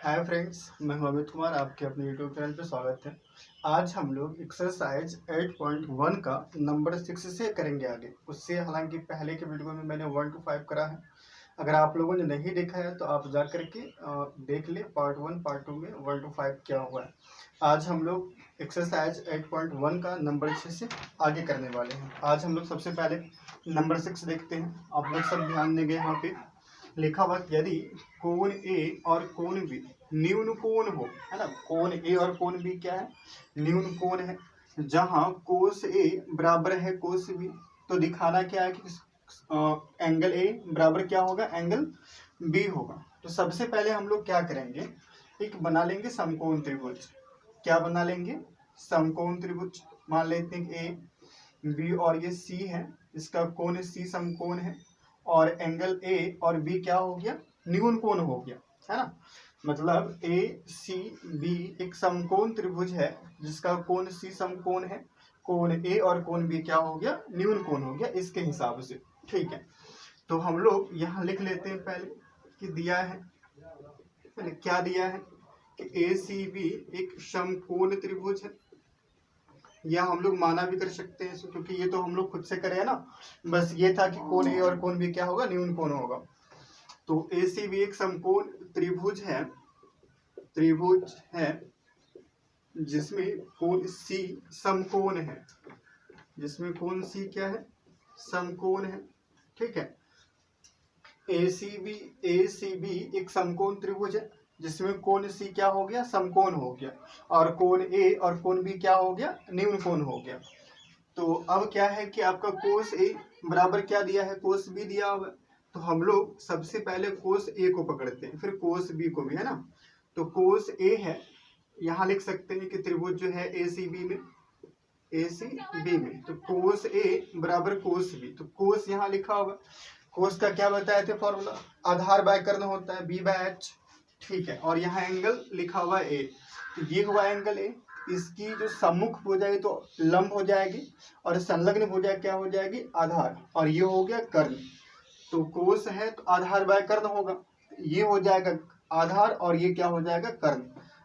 Hi friends, मैं हूं अमित कुमार। आपके अपने यूट्यूब चैनल पे स्वागत है। आज हम लोग एक्सरसाइज 8.1 का नंबर 6 से करेंगे आगे। उससे हालांकि पहले के वीडियो में मैंने 1 to 5 करा है। अगर आप लोगों ने नहीं देखा है तो आप जा करके देख ले पार्ट 1 पार्ट 2 में 1 to 5 क्या हुआ है। आज हम लोग एक्सरसाइज 8.1 का नंबर 6 से आगे करने वाले हैं। आज हम लोग सबसे पहले नंबर 6 देखते हैं। आप लोग सब ध्यान देंगे। यहाँ पे लिखा हुआ यदि कोण ए और कोण बी न्यून कोण हो, है ना। कोण ए और कोण बी क्या है? न्यून कोण है। जहां कोस ए बराबर है कोस बी, तो दिखाना क्या है कि एंगल ए बराबर क्या होगा? एंगल बी होगा। तो सबसे पहले हम लोग क्या करेंगे, एक बना लेंगे समकोण त्रिभुज। क्या बना लेंगे? समकोण त्रिभुज। मान लेते हैं ए बी और ये सी है, इसका कोण सी समकोण है और एंगल ए और बी क्या हो गया? न्यून कोण हो गया, है ना। मतलब ए सी बी एक समकोण त्रिभुज है जिसका कोण सी समकोण है, कोण ए और कोण बी क्या हो गया? न्यून कोण हो गया इसके हिसाब से। ठीक है, तो हम लोग यहाँ लिख लेते हैं पहले कि दिया है, पहले क्या दिया है कि ए सी बी एक समकोण त्रिभुज है। या हम लोग माना भी कर सकते हैं क्योंकि ये तो हम लोग खुद से करे है ना। बस ये था कि कोण ए और कोण बी क्या होगा? न्यून कोण होगा। तो ए सी बी एक समकोण त्रिभुज है जिसमें कोण सी समकोण है, जिसमें कोण सी क्या है? समकोण है। ठीक है, ए सी बी एक समकोण त्रिभुज है जिसमें कोण सी क्या हो गया? समकोण हो गया और कोण ए और कोण बी क्या हो गया? न्यून कोण हो गया। तो अब क्या है कि आपका कोस ए बराबर क्या दिया है? कोस बी दिया हुआ है। तो हम लोग सबसे पहले कोस ए को पकड़ते हैं, फिर कोस बी को भी, है ना। तो कोस ए है, यहाँ लिख सकते हैं कि त्रिभुज जो है ए सी बी में, तो कोस ए बराबर कोस बी। तो कोस यहाँ लिखा हुआ, कोस का क्या बताए थे फॉर्मूला? आधार बाय करना होता है, बी बाय एच। ठीक है, और यहाँ एंगल लिखा हुआ ए, तो ये हुआ एंगल ए। इसकी जो सम्मुख हो जाएगी तो लंब हो जाएगी और संलग्न हो जाए क्या हो जाएगी? आधार। और ये हो गया कर्ण। तो कोस है तो आधार बाय कर्ण होगा, ये हो जाएगा आधार और ये क्या हो जाएगा? कर्ण।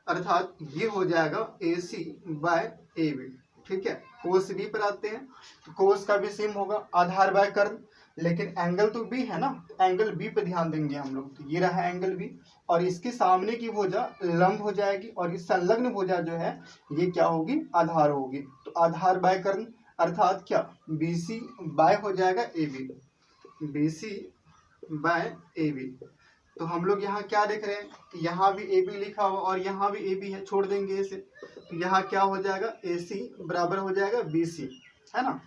अर्थात ये हो जाएगा ए सी बाय ए बी। ठीक है, कोस बी पर आते हैं तो कोस का भी सेम होगा, आधार बाय कर्ण। लेकिन एंगल तो बी है ना, तो एंगल बी पे ध्यान देंगे हम लोग। तो ये रहा एंगल बी और इसके सामने की भुजा लंब हो जाएगी और इस संलग्न भुजा जो है ये क्या होगी? आधार होगी। तो आधार बाय कर्ण अर्थात क्या? बीसी बाय हो जाएगा A B, BC by A B. तो हम लोग यहाँ क्या देख रहे हैं कि यहाँ भी ए बी लिखा हुआ और यहाँ भी ए बी है, छोड़ देंगे इसे। तो यहाँ क्या हो जाएगा? ए सी बराबर हो जाएगा बी सी, है ना।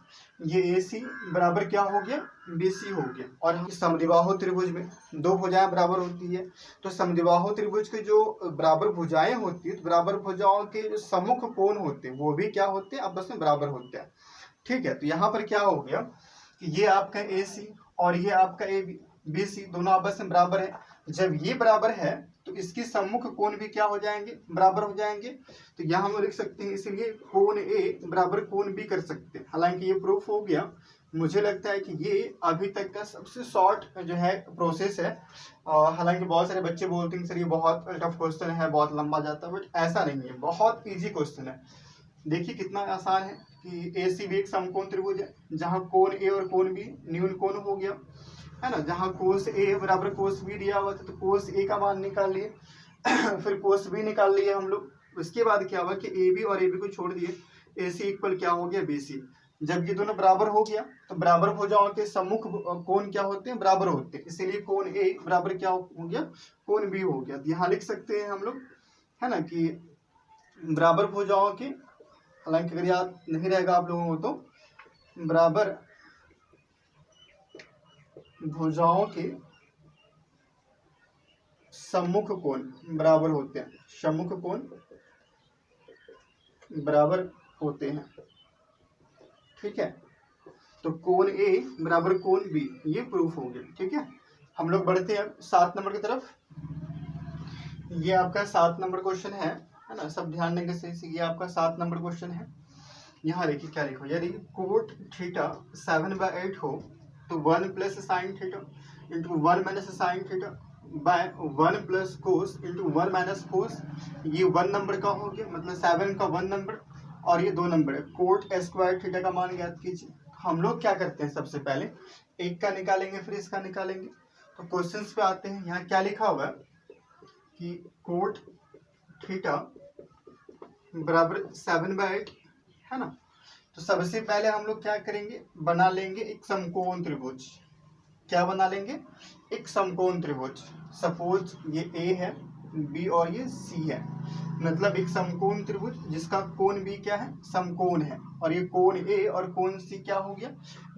ये ए सी बराबर क्या हो गया? बी सी हो गया। और हम समद्विबाहु त्रिभुज में दो भुजाएं बराबर होती है, तो समद्विबाहु त्रिभुज के जो बराबर भुजाएं होती है, तो बराबर भुजाओं के जो सम्मुख कोण होते हैं वो भी क्या होते हैं? आपस में बराबर होते हैं। ठीक है, तो यहाँ पर क्या हो गया कि ये आपका ए सी और ये आपका ए बी सी दोनों आपस में बराबर है। जब ये बराबर है तो इसकी सम्मुख कोण भी क्या हो जाएंगे? बराबर हो जाएंगे। तो यहाँ हम लिख सकते हैं, इसलिए कोण ए बराबर कोण बी कर सकते हैं। हालांकि ये प्रूफ हो गया। मुझे लगता है कि ये अभी तक का सबसे शॉर्ट जो है प्रोसेस है। हालांकि बहुत सारे बच्चे बोलते हैं सर ये बहुत टफ क्वेश्चन है, बहुत लंबा जाता है, बट ऐसा नहीं है, बहुत ईजी क्वेश्चन है। देखिए कितना आसान है कि ए सी बी एक समकोण त्रिभुज है जहाँ कोण ए और कोण बी न्यून कोण हो गया, है ना। जहाँ कोस ए बराबर कोस बी दिया हुआ था तो कोस ए का मान निकाल लिए फिर कोस बी निकाल लिए हम लोग। उसके बाद क्या हुआ कि ए बी और ए बी को छोड़ दिए, ए सी इक्वल क्या हो गया? B C. जब ये दोनों बराबर हो गया तो बराबर भुजाओं के सम्मुख कोण क्या होते हैं? बराबर होते हैं। इसीलिए कोण ए बराबर क्या हो गया? कोण बी हो गया। यहाँ लिख सकते हैं हम लोग, है ना, कि बराबर भुजाओं के, हालांकि अगर याद नहीं रहेगा आप लोगों को तो बराबर भुजाओं के सम्मुख कोण बराबर होते हैं, सम्मुख कोण बराबर होते हैं। ठीक है, तो कोण ए बराबर कोण बी, ये प्रूफ हो गया। ठीक है, हम लोग बढ़ते हैं 7 नंबर की तरफ। ये आपका 7 नंबर क्वेश्चन है ना। सब ध्यान देंगे सही से। ये आपका 7 नंबर क्वेश्चन है। यहाँ देखिए क्या लिखो, यदि कोट थीटा 7/8 हो तो 1 + sin theta into 1 - sin theta by 1 plus cos into 1 minus cos. ये 1 नंबर का हो गया, मतलब 7 का 1 नंबर, और ये 2 नंबर है। कोट स्क्वायर थीटा का मान ज्ञात कीजिए। हम लोग क्या करते हैं, सबसे पहले एक का निकालेंगे फिर इसका निकालेंगे। तो क्वेश्चंस पे आते हैं। यहाँ क्या लिखा हुआ है कि कोट थीटा बराबर 7/8 है ना। तो सबसे पहले हम लोग क्या करेंगे, बना लेंगे एक समकोण त्रिभुज। क्या बना लेंगे, एक समकोण त्रिभुज। सपोज ये ए है, बी और ये सी है, मतलब एक समकोण त्रिभुज जिसका कोण बी क्या है, समकोण है, और ये कोण ए और कोण सी क्या हो गया,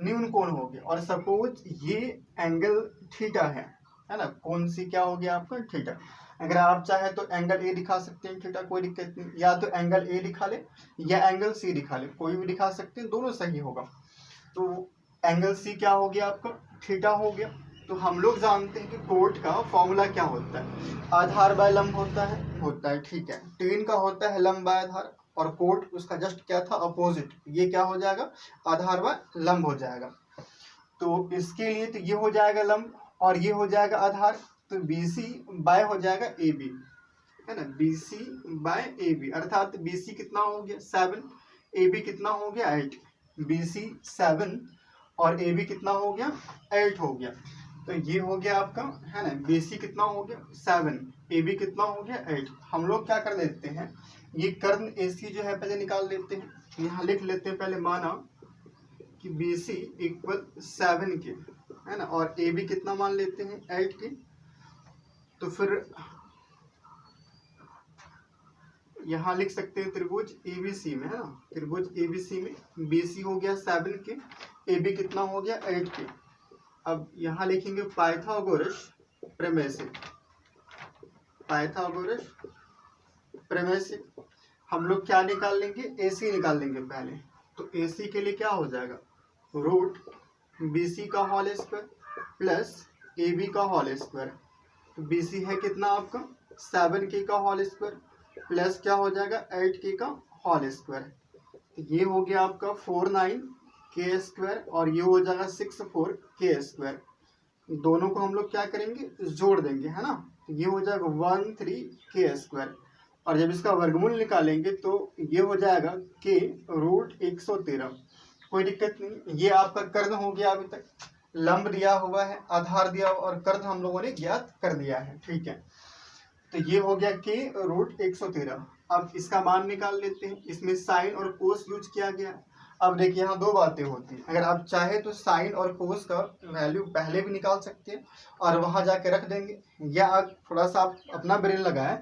न्यून कोण हो गया। और सपोज ये एंगल थीटा है ना, कोण सी क्या हो गया आपका, थीटा। अगर आप चाहे तो एंगल ए दिखा सकते हैं थीटा, कोई दिक्कत नहीं, या तो एंगल ए दिखा ले या एंगल सी दिखा ले, कोई भी दिखा सकते हैं, दोनों सही होगा। तो एंगल सी क्या हो गया आपका, थीटा हो गया। तो हम लोग जानते हैं कि कोट का फॉर्मूला क्या होता है, आधार बाय लंब होता है ठीक है। टेन का होता है लंब बाय आधार, और कोट उसका जस्ट क्या था, अपोजिट। ये क्या हो जाएगा, आधार बाय लंब हो जाएगा। तो इसके लिए तो ये हो जाएगा लंब और ये हो जाएगा आधार, तो BC बाय हो जाएगा AB है ना, BC बाय AB, अर्थात BC कितना हो गया 7, AB कितना हो गया 8, BC 7 और AB कितना हो गया 8 हो गया। तो ये हो गया आपका है ना, BC कितना हो गया 7, AB कितना हो गया 8। हम लोग क्या कर लेते हैं, ये कर्ण AC जो है पहले निकाल लेते हैं। यहाँ लिख लेते हैं पहले, माना कि BC इक्वल 7 के है ना, और AB कितना मान लेते हैं 8 के। तो फिर यहाँ लिख सकते हैं त्रिभुज ABC में है ना, त्रिभुज ABC में BC हो गया 7 के, AB कितना हो गया 8 के। अब यहाँ लिखेंगे पाइथागोरस प्रमेय से, पाइथागोरस प्रमेय से हम लोग क्या निकाल लेंगे, AC निकाल लेंगे पहले। तो AC के लिए क्या हो जाएगा, रूट BC का होल स्क्वायर प्लस AB का होल स्क्वायर। तो BC है कितना आपका 7K का होल स्क्वायर प्लस क्या हो जाएगा 8K का होल स्क्वायर। तो ये हो गया आपका 49K स्क्वायर और ये हो जाएगा 64K स्क्वायर। दोनों को हम लोग क्या करेंगे, जोड़ देंगे है ना। तो ये हो जाएगा 13K स्क्वायर, और जब इसका वर्गमूल निकालेंगे तो ये हो जाएगा K रूट 113। कोई दिक्कत नहीं, ये आपका कर्ण हो गया। अभी तक लंब दिया हुआ है, आधार दिया हुआ और कर्ण हम लोगों ने ज्ञात कर दिया है, ठीक है। तो ये हो गया K रूट 113। अब इसका मान निकाल लेते हैं। इसमें साइन और कोस यूज किया गया है। अब देखिए यहाँ दो बातें होती हैं, अगर आप चाहे तो साइन और कोस का वैल्यू पहले भी निकाल सकते हैं और वहां जाके रख देंगे, या आप थोड़ा सा आप अपना ब्रेन लगाएं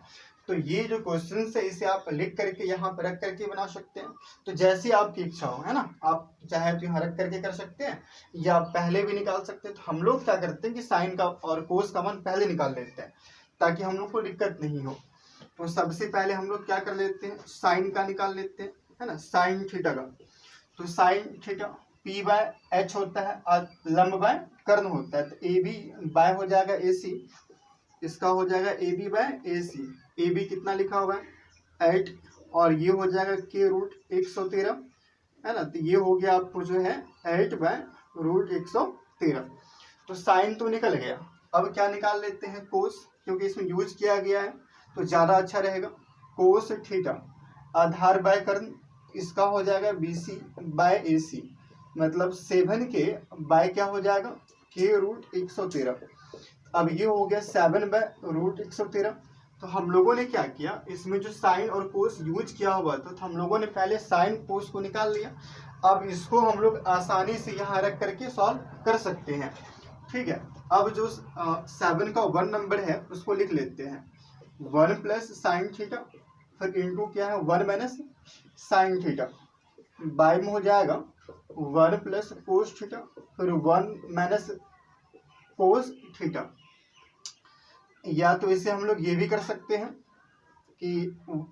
तो ये जो क्वेश्चन है इसे आप लिख करके यहाँ पर रख करके बना सकते हैं। तो जैसी आपकी इच्छा हो है ना, आप चाहे तो यहाँ रख करके कर सकते हैं या पहले भी निकाल सकते हैं। तो हम लोग क्या करते हैं कि साइन का और कोस का मान पहले निकाल लेते हैं ताकि हम लोग को दिक्कत नहीं हो। तो सबसे पहले हम लोग क्या कर लेते हैं, साइन का निकाल लेते हैं है ना, साइन थीटा का। तो sine theta P by H होता है और लंब बाय कर्ण होता है। तो AB बाय हो जाएगा AC, इसका हो जाएगा AB बाय AC। AB कितना लिखा हुआ है 8 और ये हो जाएगा K रूट 113 है ना। तो ये हो गया आपको जो है 8 बाय रूट 113। तो साइन तो निकल गया। अब क्या निकाल लेते हैं, कोस, क्योंकि इसमें यूज किया गया है तो ज़्यादा अच्छा रहेगा। कोस थीटा आधार बाय कर्ण, इसका हो जाएगा BC बाय AC, मतलब 7 के बाय क्या हो जाएगा K रूट 113। अब ये हो गया 7 बाय रूट 113। तो हम लोगों ने क्या किया, इसमें जो साइन और कोस यूज किया हुआ था तो हम लोगों ने पहले साइन कोस को निकाल लिया। अब इसको हम लोग आसानी से यहाँ रख करके सॉल्व कर सकते हैं, ठीक है। अब जो 7 का 1 नंबर है उसको लिख लेते हैं, 1 प्लस साइन थीटा, फिर इंटू क्या है 1 माइनस साइन थीटा, बाय में हो जाएगा 1 प्लस कोस थीटा, फिर 1 माइनस कोस थीटा। या तो इसे हम लोग ये भी कर सकते हैं कि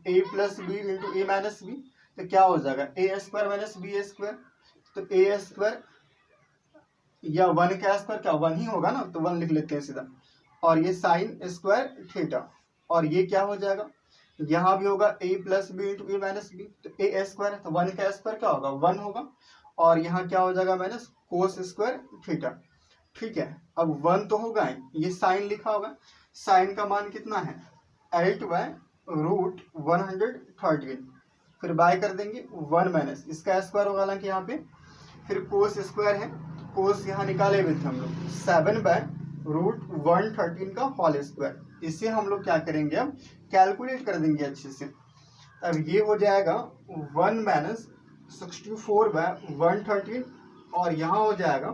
a plus b into a minus b, तो क्या हो जाएगा a square minus b square. तो ए स्क्वायर या 1 का स्क्वायर क्या 1 ही होगा ना, तो 1 लिख लेते हैं सीधा। और ये साइन स्क्वायर थीटा, और ये क्या हो जाएगा, यहाँ भी होगा a plus b into a minus b. तो ए स्क्वायर है तो 1 का स्क्वायर क्या होगा 1 होगा, और यहाँ क्या हो जाएगा माइनस कोस स्क्वायर थीटा, ठीक है। अब 1 तो होगा ही, ये साइन लिखा होगा साइन का मान कितना है 8/√113, फिर बाय कर देंगे 1 माइनस इसका स्क्वायर होगा हालांकि यहाँ पे, फिर कोस स्क्वायर है, कोस यहाँ निकाले हुए थे हम लोग 7/√113 का होल स्क्वायर। इसे हम लोग क्या करेंगे अब कैलकुलेट कर देंगे अच्छे से। अब ये हो जाएगा 1 माइनस 64/113 और यहाँ हो जाएगा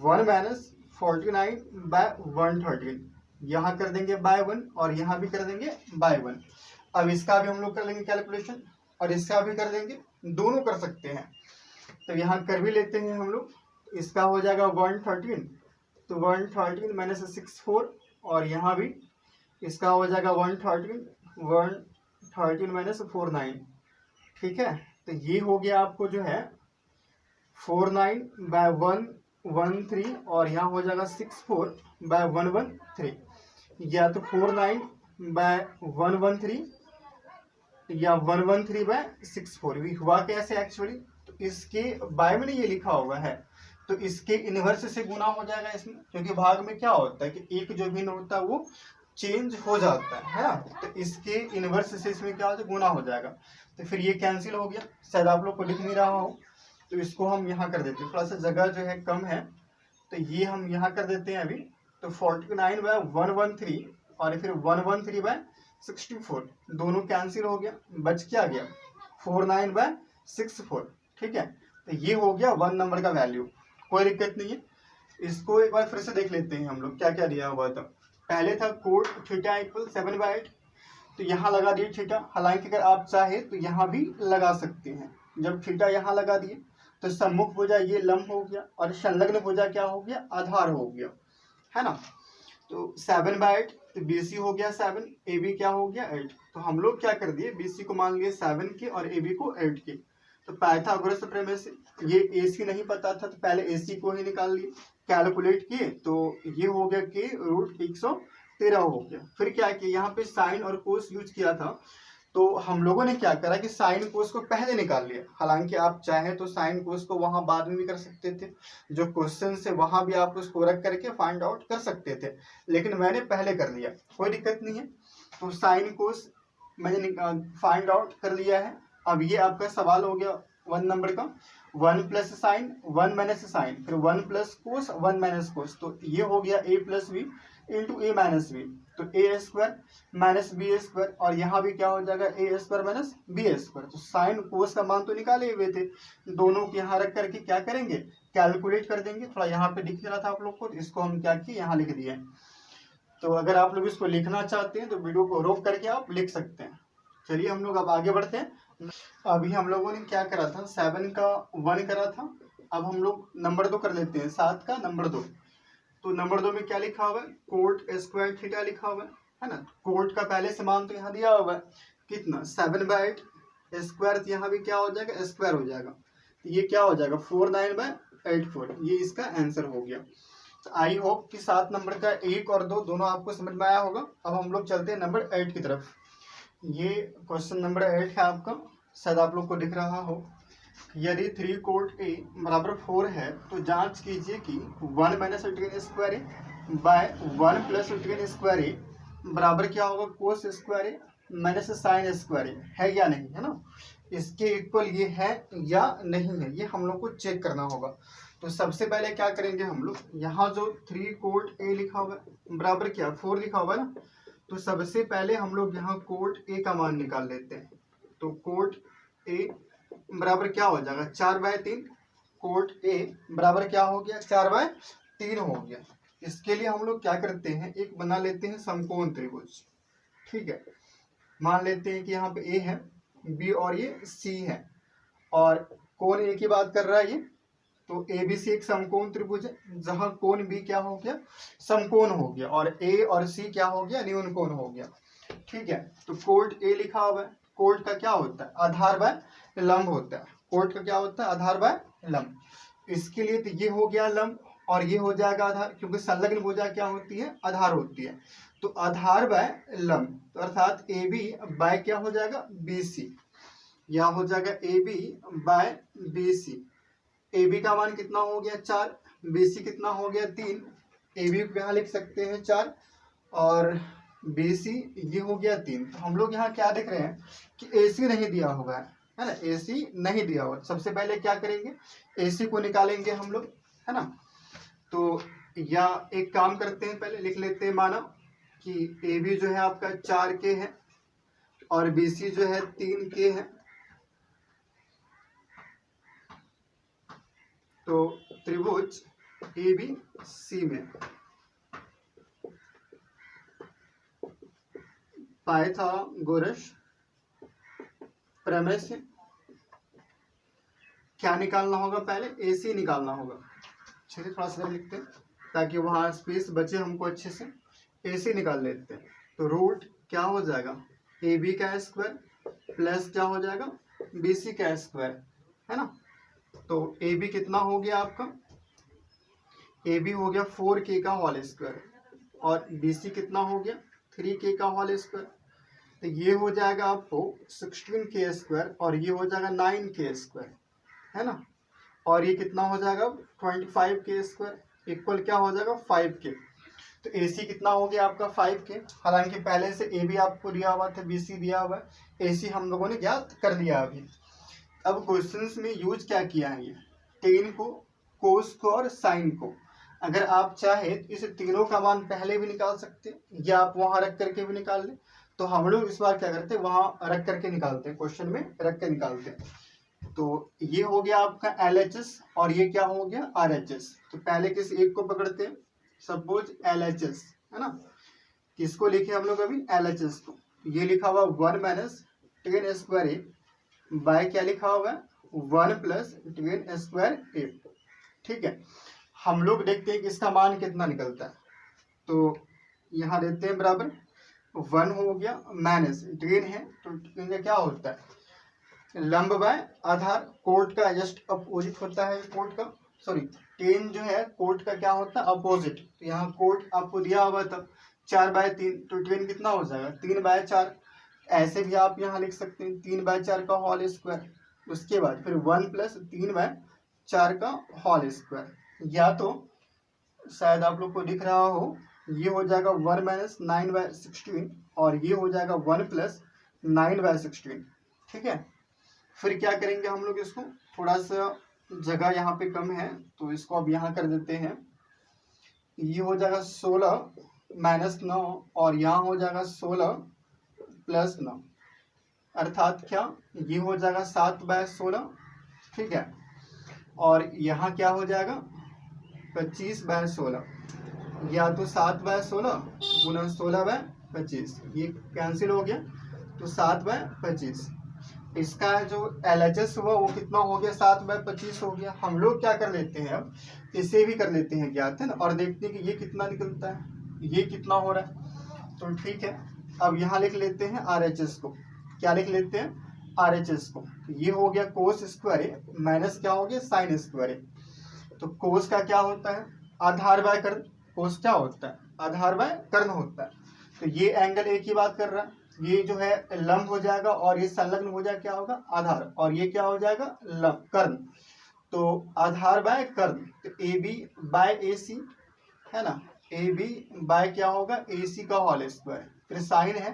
1 माइनस 49/113, यहाँ कर देंगे बाय 1 और यहाँ भी कर देंगे बाय 1। अब इसका भी हम लोग कर लेंगे कैलकुलेशन और इसका भी कर देंगे, दोनों कर सकते हैं। तो यहाँ कर भी लेते हैं हम लोग, इसका हो जाएगा 113, तो 113 माइनस 64 और यहाँ भी इसका हो जाएगा 113 माइनस 49, ठीक है। तो ये हो गया आपको जो है 49/113 और यहाँ हो जाएगा 64/113, या तो 49/113 या 113/64। भी हुआ कैसे एक्चुअली, तो इसके बाय में ये लिखा हुआ है तो इसके इनवर्स से गुना हो जाएगा इसमें, क्योंकि भाग में क्या होता है कि एक जो भिन्न होता है वो चेंज हो जाता है ना, तो इसके इनवर्स से इसमें क्या होता है गुना हो जाएगा। तो फिर ये कैंसिल हो गया, शायद आप लोग को लिख नहीं रहा हो तो इसको हम यहाँ कर देते हैं, थोड़ा सा जगह जो है कम है तो ये हम यहाँ कर देते हैं अभी। तो 49/113 और फिर 113/64 दोनों कैंसिल हो गया, बच क्या गया 49/64, ठीक है। तो ये हो गया 1 नंबर का वैल्यू, कोई दिक्कत नहीं है। इसको एक बार फिर से देख लेते हैं हम लोग क्या क्या दिया हुआ था। पहले था कोट थीटा इक्वल 7/8, तो यहाँ लगा दिए थीटा, हालांकि अगर आप चाहे तो यहाँ भी लगा सकते हैं। जब थीटा यहाँ लगा दिए तो सम्मुख भुजा ये लंब हो गया और संलग्न भुजा क्या हो गया आधार हो गया, है ना। तो 7/8 तो BC हो गया 7, AB क्या हो गया 8। तो हम लोग क्या कर दिए BC को मान लिए 7 के और AB को 8 के। तो पाइथागोरस प्रमेय से ये AC नहीं पता था तो पहले AC को ही निकाल लिए, कैलकुलेट किए तो ये हो गया कि √113 हो गया। फिर क्या किया यहाँ पे साइन और कोस यूज किया था, तो हम लोगों ने क्या करा कि साइन कोस को पहले निकाल लिया। हालांकि आप चाहे तो साइन कोस को वहां बाद में भी कर सकते थे, जो क्वेश्चन से वहां भी आप उसको रख करके फाइंड आउट कर सकते थे, लेकिन मैंने पहले कर लिया, कोई दिक्कत नहीं है। तो साइन कोस मैंने फाइंड आउट कर लिया है। अब ये आपका सवाल हो गया 1 नंबर का, 1 प्लस साइन 1 माइनस साइन, फिर 1 प्लस कोस 1 माइनस कोस, तो ये हो गया a plus b into a minus b, तो a square minus b square और यहाँ भी क्या हो जाएगा a square minus b square. तो साइन कोस का मान तो निकाले हुए थे, दोनों को यहाँ रख करके क्या करेंगे कैलकुलेट कर देंगे। थोड़ा यहाँ पे दिख रहा था आप लोग को, तो इसको हम क्या किए यहाँ लिख दिए। तो अगर आप लोग इसको लिखना चाहते हैं तो वीडियो को रोक करके आप लिख सकते हैं। चलिए हम लोग अब आगे बढ़ते हैं। अभी हम लोगों ने क्या करा था 7 का 1 करा था, अब हम लोग नंबर 2 कर लेते हैं, 7 का नंबर 2। तो नंबर 2 में क्या लिखा हुआ है कोट स्क्वायर थीटा लिखा हुआ है ना। कोट का पहले से मान तो यहाँ दिया हुआ है कितना 7/8 स्क्वायर, तो यहाँ भी क्या हो जाएगा स्क्वायर हो जाएगा, तो ये क्या हो जाएगा 49/84, ये इसका आंसर हो गया। तो आई होप कि 7 नंबर का 1 और 2 दोनों आपको समझ में आया होगा। अब हम लोग चलते हैं नंबर 8 की तरफ। ये क्वेश्चन नंबर 8 है आपका, शायद आप लोग को दिख रहा हो। यदि 3 कोट A बराबर 4 है तो जांच कीजिए कि 1 माइनस tan स्क्वायर ए बाय 1 प्लस tan स्क्वायर ए बराबर क्या होगा कोस स्क्वायर ए माइनस साइन स्क्वायर ए, है या नहीं, है ना। इसके इक्वल ये है या नहीं है, ये हम लोग को चेक करना होगा। तो सबसे पहले क्या करेंगे हम लोग, यहाँ जो 3 कोट A लिखा हुआ है बराबर क्या 4 लिखा हुआ है ना, तो सबसे पहले हम लोग यहाँ कोट A का मान निकाल लेते हैं। तो कोट A बराबर क्या हो जाएगा 4/3, कोट A बराबर क्या हो गया 4/3 हो गया। इसके लिए हम लोग क्या करते हैं एक बना लेते हैं समकोण त्रिभुज, ठीक है। मान लेते हैं कि यहाँ पे A है B और ये C है और कोण A की बात कर रहा है ये, तो ABC एक समकोण त्रिभुज है जहां कोण B क्या हो गया समकोण हो गया और A और C क्या हो गया न्यून कोण हो गया, ठीक है। तो कोट A लिखा हुआ है, कोट का क्या होता है आधार बाय लंब होता है, कोट का क्या होता है आधार बाय लंब। इसके लिए तो ये हो गया लंब और ये हो जाएगा आधार, क्योंकि संलग्न भुजा क्या होती है आधार होती है। तो आधार बाय लंब, तो अर्थात AB बाय क्या हो जाएगा BC, या हो जाएगा AB बाय BC। AB का मान कितना हो गया 4, BC कितना हो गया 3, AB को यहाँ लिख सकते हैं 4 और BC ये हो गया 3। तो हम लोग यहाँ क्या देख रहे हैं कि AC नहीं दिया हुआ है ना, AC नहीं दिया हुआ। सबसे पहले क्या करेंगे, AC को निकालेंगे हम लोग, है ना। तो या एक काम करते हैं, पहले लिख लेते हैं, माना कि AB जो है आपका 4K है और BC जो है 3K है। तो त्रिभुज ABC में पाइथागोरस प्रमेय से क्या निकालना होगा, पहले AC निकालना होगा। चलिए थोड़ा सा लिखते हैं ताकि वहाँ स्पेस बचे हमको अच्छे से। AC निकाल लेते हैं। तो रूट क्या हो जाएगा, AB का स्क्वायर प्लस क्या हो जाएगा, BC का स्क्वायर, है ना। तो AB कितना हो गया आपका, AB हो गया 4K का होल स्क्वायर और BC कितना हो गया 3K का होल स्क्वायर। तो ये हो जाएगा आपको 16K स्क्वायर और ये हो जाएगा 9K स्क्वायर, है ना। और ये कितना हो जाएगा 25K स्क्वायर इक्वल क्या हो जाएगा 5K। तो AC कितना हो गया आपका 5K। हालांकि पहले से AB आपको दिया हुआ था, BC दिया हुआ है, AC हम लोगों ने ज्ञात कर लिया अभी। अब क्वेश्चंस में यूज क्या किया है, ये टेन को, कोस को और साइन को। अगर आप चाहे तो इस तीनों का मान पहले भी निकाल सकते हैं या आप वहां रख करके भी निकाल लें। तो हम लोग इस बार क्या करते हैं, वहां रख करके निकालते हैं, क्वेश्चन में रख के निकालते हैं। तो ये हो गया आपका LHS और ये क्या हो गया RHS। तो पहले किस एक को पकड़ते हैं, सपोज LHS, है ना। किसको लिखे हम लोग अभी, LHS को। ये लिखा हुआ 1 माइनस 10 स्क्वायर ए बाय क्या लिखा हुआ है 1 प्लस 10 स्क्वायर ए। ठीक है, हम लोग देखते हैं कि इसका मान कितना निकलता है। तो यहाँ देते हैं बराबर 1 हो गया माइनस 10 है, तो 10 का क्या होता है लंब बाय आधार। कोट का जस्ट अपोजिट होता है, कोट का सॉरी 10 जो है कोट का क्या होता है अपोजिट। तो यहाँ कोट आपको दिया हुआ तब 4/3, तो 10 कितना हो जाएगा 3/4। ऐसे भी आप यहाँ लिख सकते हैं 3/4 का होल स्क्वायर। उसके बाद फिर 1 प्लस 3/4 का होल स्क्वायर। या तो शायद आप लोग को दिख रहा हो, ये हो जाएगा 1 माइनस 9/16 और ये हो जाएगा 1 प्लस 9/16। ठीक है, फिर क्या करेंगे हम लोग, इसको थोड़ा सा जगह यहाँ पे कम है तो इसको अब यहाँ कर देते हैं। ये हो जाएगा 16 माइनस 9 और यहाँ हो जाएगा 16 प्लस 9, अर्थात क्या ये हो जाएगा 7/16। ठीक है, और यहाँ क्या हो जाएगा 25/16, या तो 7/16 गुना 16/25, ये कैंसिल हो गया तो 7/25। इसका जो LHS हुआ वो कितना हो गया 7/25 हो गया। हम लोग क्या कर लेते हैं, अब इसे भी कर लेते हैं ज्ञात, है ना, और देखते हैं कि ये कितना निकलता है, ये कितना हो रहा है। तो ठीक है, अब यहाँ लिख लेते हैं RHS को। क्या लिख लेते हैं RHS को, ये हो गया कोस स्क्वायर ए माइनस क्या हो गया साइन स्क्वायर ए। तो कोस का क्या होता है आधार बाय कर्ण, कोस क्या होता है आधार बाय कर्ण होता है। तो ये एंगल एक ही बात कर रहा है, ये जो है लंब हो जाएगा और ये संलग्न हो जाएगा क्या होगा आधार, और ये क्या हो जाएगा लंब कर्ण। तो आधार बाय कर्ण, तो AB बाय AC, है ना, AB बाय क्या होगा AC का होल स्क्वायर। फिर साइन है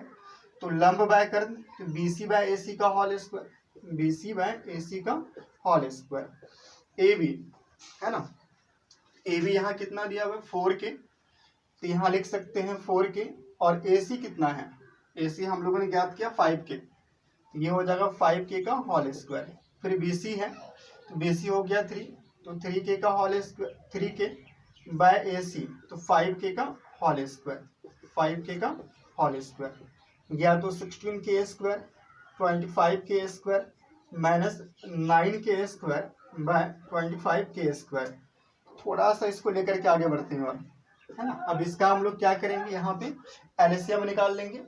तो लंब बाय कर्ण, तो BC बाय AC का whole square, BC by AC का होल स्क्वायर। AB है ना, AB यहाँ कितना दिया हुआ है 4K, तो यहाँ लिख सकते हैं 4K। और AC कितना है, AC हम लोगों ने ज्ञात किया 5K, ये हो जाएगा 5K का होल स्क्वायर। फिर BC है तो BC हो गया 3, तो 3K का whole square, 3K bye AC, तो 5K का होल स्क्वायर, 5K का होल स्क्वायर। या तो 16K square 25K square minus 9K square by 25K square. थोड़ा सा इसको लेकर के आगे बढ़ते हैं, और है ना। अब इसका हम लोग क्या करेंगे, यहाँ पे एलसीएम निकाल लेंगे।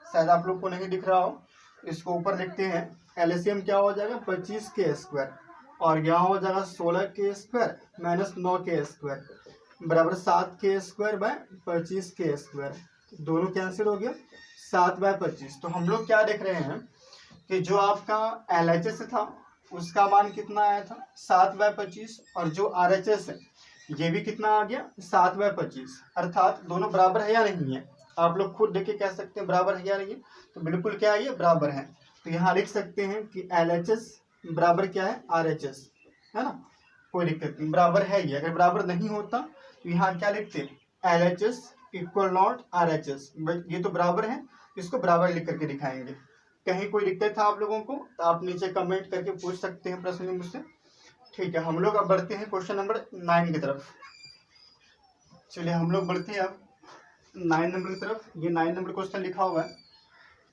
शायद आप लोग को नहीं दिख रहा हो, इसको ऊपर लिखते हैं। एलसीएम क्या हो जाएगा 25K स्क्वायर और यहाँ हो जाएगा 16K square minus 9K square बराबर 7K square by 25K square. दोनों कैंसिल हो गया 7/25। तो हम लोग क्या देख रहे हैं कि जो आपका LHS था उसका मान कितना आया था 7/25, और जो RHS है ये भी कितना आ गया 7/25, अर्थात दोनों बराबर है या नहीं है, आप लोग खुद देख के कह सकते हैं बराबर है या नहीं है। तो बिल्कुल क्या है, ये बराबर है। तो यहाँ लिख सकते हैं कि LHS बराबर क्या है, RHS, है ना, कोई दिक्कत नहीं, बराबर है ये। अगर बराबर नहीं होता तो यहाँ क्या लिखते हैं, LHS इक्वल नॉट RHS, ये तो बराबर है, इसको बराबर लिख करके दिखाएंगे। कहीं कोई दिक्कत था आप लोगों को तो आप नीचे कमेंट करके पूछ सकते हैं प्रश्न मुझसे। ठीक है, हम लोग अब बढ़ते हैं क्वेश्चन नंबर 9 की तरफ। चलिए हम लोग बढ़ते हैं अब 9 नंबर की तरफ। ये 9 नंबर क्वेश्चन लिखा हुआ है,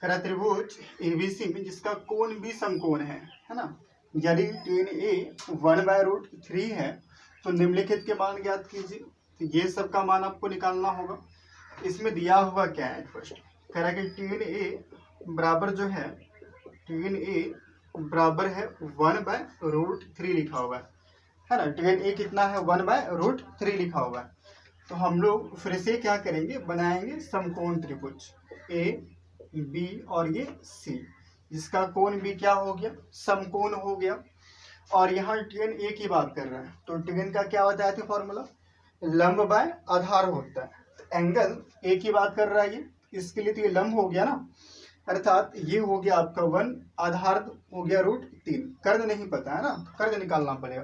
करा त्रिभुज ABC में जिसका कोण भी समकोण है ना, यदि tan A 1/√3 है तो निम्नलिखित के मान ज्ञात कीजिए। तो ये सब का मान आपको निकालना होगा। इसमें दिया हुआ क्या है, फर्स्ट कह रहा है कि tan A बराबर जो है, tan A बराबर है 1/√3 लिखा हुआ है ना। tan A कितना है, 1/√3 लिखा हुआ है। तो हम लोग फिर से क्या करेंगे, बनाएंगे समकोण त्रिभुज AB और ये C, जिसका कोण भी क्या हो गया, समकोण हो गया। और यहाँ tan A की बात कर रहा है, तो tan का क्या होता है फॉर्मूला, लंब बाय आधार होता है। तो एंगल A की बात कर रहा है ये, इसके लिए तो ये लंब हो गया ना, अर्थात ये हो गया आपका 1, आधार हो गया √3। कर्ण नहीं पता है ना, कर्ण निकालना पड़ेगा,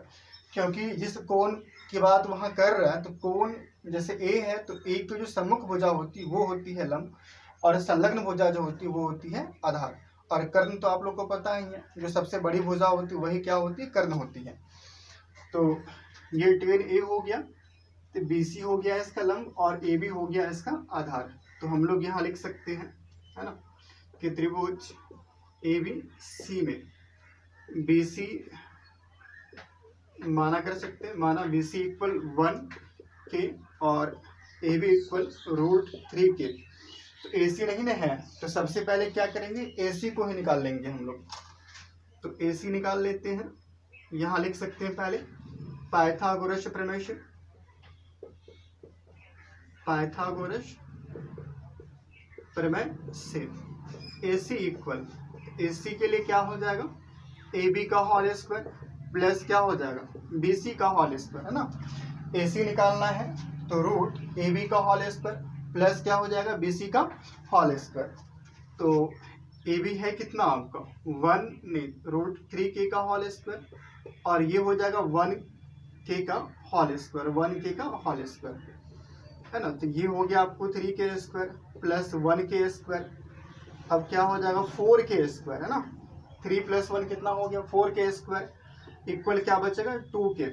क्योंकि जिस कोण की बात वहां कर रहा है, तो कोण जैसे A है तो A की जो सम्मुख भुजा होती है वो होती है लंब, और संलग्न भुजा जो होती है वो होती है आधार। और कर्ण तो आप लोग को पता ही है, जो सबसे बड़ी भुजा होती है वही क्या होती है, कर्ण होती है। तो ये tan A हो गया, तो BC हो गया इसका लंब, और AB हो गया इसका आधार। तो हम लोग यहाँ लिख सकते हैं, है ना, कि त्रिभुज ABC में BC माना कर सकते हैं, माना BC इक्वल 1 के और AB इक्वल √3 के। तो AC नहीं ना है, तो सबसे पहले क्या करेंगे, AC को ही निकाल लेंगे हम लोग। तो AC निकाल लेते हैं। यहाँ लिख सकते हैं पहले पाइथागोरस प्रमेय से, पाइथागोरस प्रमेय से AC इक्वल, AC के लिए क्या हो जाएगा, AB का होल स्क्वायर प्लस क्या हो जाएगा, BC का होल स्क्वायर, है ना। AC निकालना है तो √AB का होल स्क्वायर प्लस क्या हो जाएगा, BC का होल स्क्वायर। तो AB है कितना आपका 1 नहीं √3K का होल स्क्वायर, और ये हो जाएगा 1K का होल स्क्वायर, 1K का होल स्क्वायर, है ना। तो ये हो गया आपको 3K square plus 1K square. अब क्या हो जाएगा 4K स्क्वायर, है ना। 3 + 1 कितना हो गया, 4K स्क्वायर इक्वल क्या बचेगा 2K।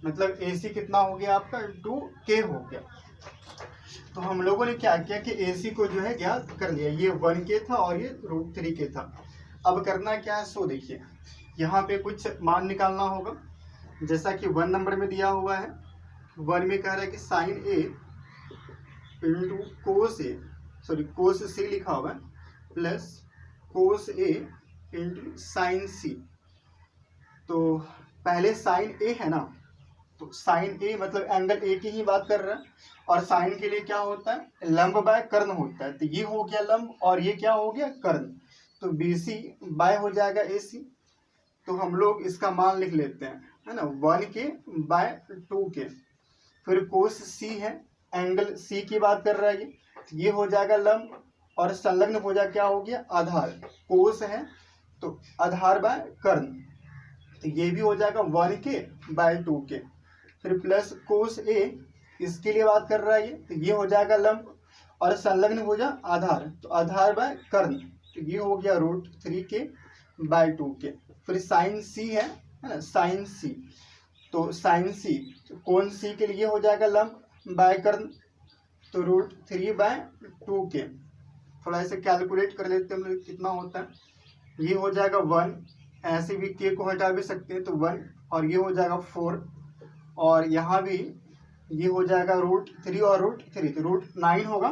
मतलब AC कितना हो गया आपका 2K हो गया। तो हम लोगों ने क्या किया कि AC को जो है ज्ञात कर लिया, ये 1K था और ये √3K था। अब करना क्या है, सो देखिए यहाँ पे कुछ मान निकालना होगा, जैसा कि 1 नंबर में दिया हुआ है। 1 में कह रहा है कि sin A into cos A, sorry cos C लिखा हुआ है, plus cos A into sin C। तो पहले sin A है ना, तो sin A मतलब एंगल A की ही बात कर रहा है, और sin के लिए क्या होता है, लंब बाय कर्ण होता है। तो ये हो गया लंब और ये क्या हो गया कर्ण, तो BC बाय हो जाएगा AC। तो हम लोग इसका मान लिख लेते हैं, है ना, 1K बाय 2K। फिर cos C है, एंगल C की बात कर रहा है ये हो जाएगा लंब, और संलग्न भुजा क्या हो गया आधार, कोस है तो आधार बाय कर्ण, तो ये भी हो जाएगा 1K बाय 2K। फिर प्लस कोस A, इसके लिए बात कर रहा है तो ये हो जाएगा लंब, और संलग्न भुजा आधार, तो आधार बाय कर्ण, तो ये हो गया √3K बाय 2K। फिर साइन C है ना, साइन C, तो साइन C कोण C के लिए हो जाएगा लंब बाय कर्ण, तो √3 बाय 2K। थोड़ा ऐसे कैलकुलेट कर लेते हैं हम लोग कितना होता है, ये हो जाएगा 1, ऐसे भी K को हटा भी सकते हैं तो 1, और ये हो जाएगा 4, और यहाँ भी ये हो जाएगा √3 और √3, तो √9 होगा,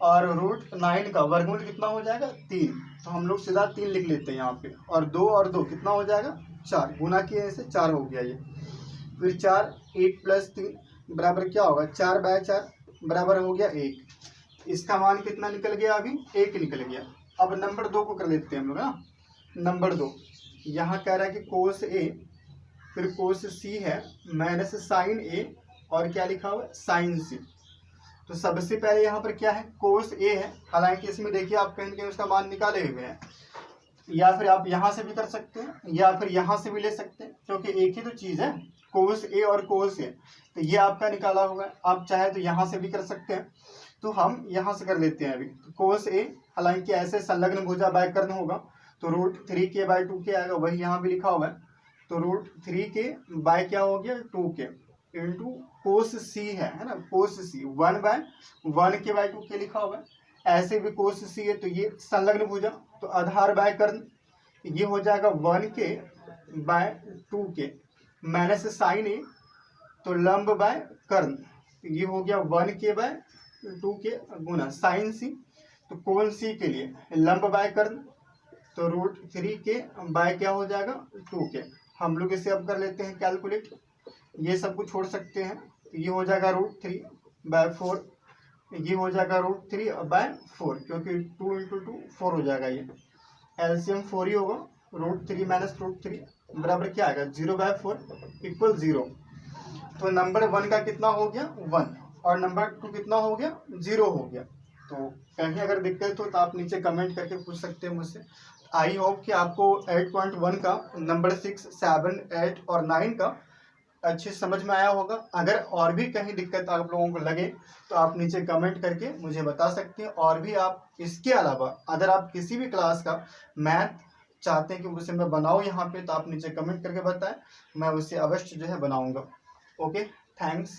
और √9 का वर्गमूल कितना हो जाएगा 3, तो हम लोग सीधा 3 लिख लेते हैं यहाँ पे, और 2 और 2 कितना हो जाएगा 4, गुना किए ऐसे 4 हो गया ये। फिर 4, 1 + 3 बराबर क्या होगा, 4 बाय 4 बराबर हो गया 1। इसका मान कितना निकल गया, अभी 1 निकल गया। अब नंबर 2 को कर लेते हैं हम लोग ना। नंबर 2 यहाँ कह रहा है कि कोस A फिर कोस C है माइनस साइन A और क्या लिखा हुआ है साइन C। तो सबसे पहले यहाँ पर क्या है, कोस ए है, हालांकि इसमें देखिए आप कहीं ना कहीं उसका मान निकाले हुए हैं, या फिर आप यहाँ से भी कर सकते हैं या फिर यहाँ से भी ले सकते हैं, क्योंकि एक ही तो चीज़ है कोस ए और कोस ए, तो ये आपका निकाला होगा। आप चाहे तो यहाँ से भी कर सकते हैं, तो हम यहाँ से कर लेते हैं अभी। तो कोस ए हालांकि ऐसे संलग्न भुजा बाय कर्ण होगा, तो √3k/2 के आएगा, वही यहाँ भी लिखा हुआ है। तो √3k बाय क्या हो गया 2k इंटू कोस सी है ना, कोस सी 1/1k/2 लिखा हुआ है। ऐसे भी कोस सी है, तो ये संलग्न भुजा, तो आधार बाय कर्ण ये हो जाएगा 1k/2k माइनस साइन ए, तो लंब बाय कर्ण ये हो गया 1k/2k गुना साइन सी, तो कोण सी के लिए लंब बाय कर्ण, तो √3k बाय क्या हो जाएगा 2k। हम लोग इसे अब कर लेते हैं कैलकुलेट, ये सब कुछ छोड़ सकते हैं, ये हो जाएगा √3/4, ये हो जाएगा √3/4, क्योंकि 2 × 2 4 हो जाएगा, ये एलसीएम 4 ही होगा। √3 माइनस √3 बराबर क्या आएगा 0/4 = 0। तो नंबर 1 का कितना हो गया 1, और नंबर 2 कितना हो गया 0 हो गया। तो कहीं अगर दिक्कत हो तो आप नीचे कमेंट करके पूछ सकते हैं मुझसे। आई होप कि आपको 8.1 का नंबर 6, 7, 8 और 9 का अच्छे समझ में आया होगा। अगर और भी कहीं दिक्कत आप लोगों को लगे तो आप नीचे कमेंट करके मुझे बता सकते हैं। और भी आप इसके अलावा अगर आप किसी भी क्लास का मैथ चाहते हैं कि उसे मैं बनाऊं यहाँ पे, तो आप नीचे कमेंट करके बताएं, मैं उसे अवश्य जो है बनाऊंगा। Okay, thanks.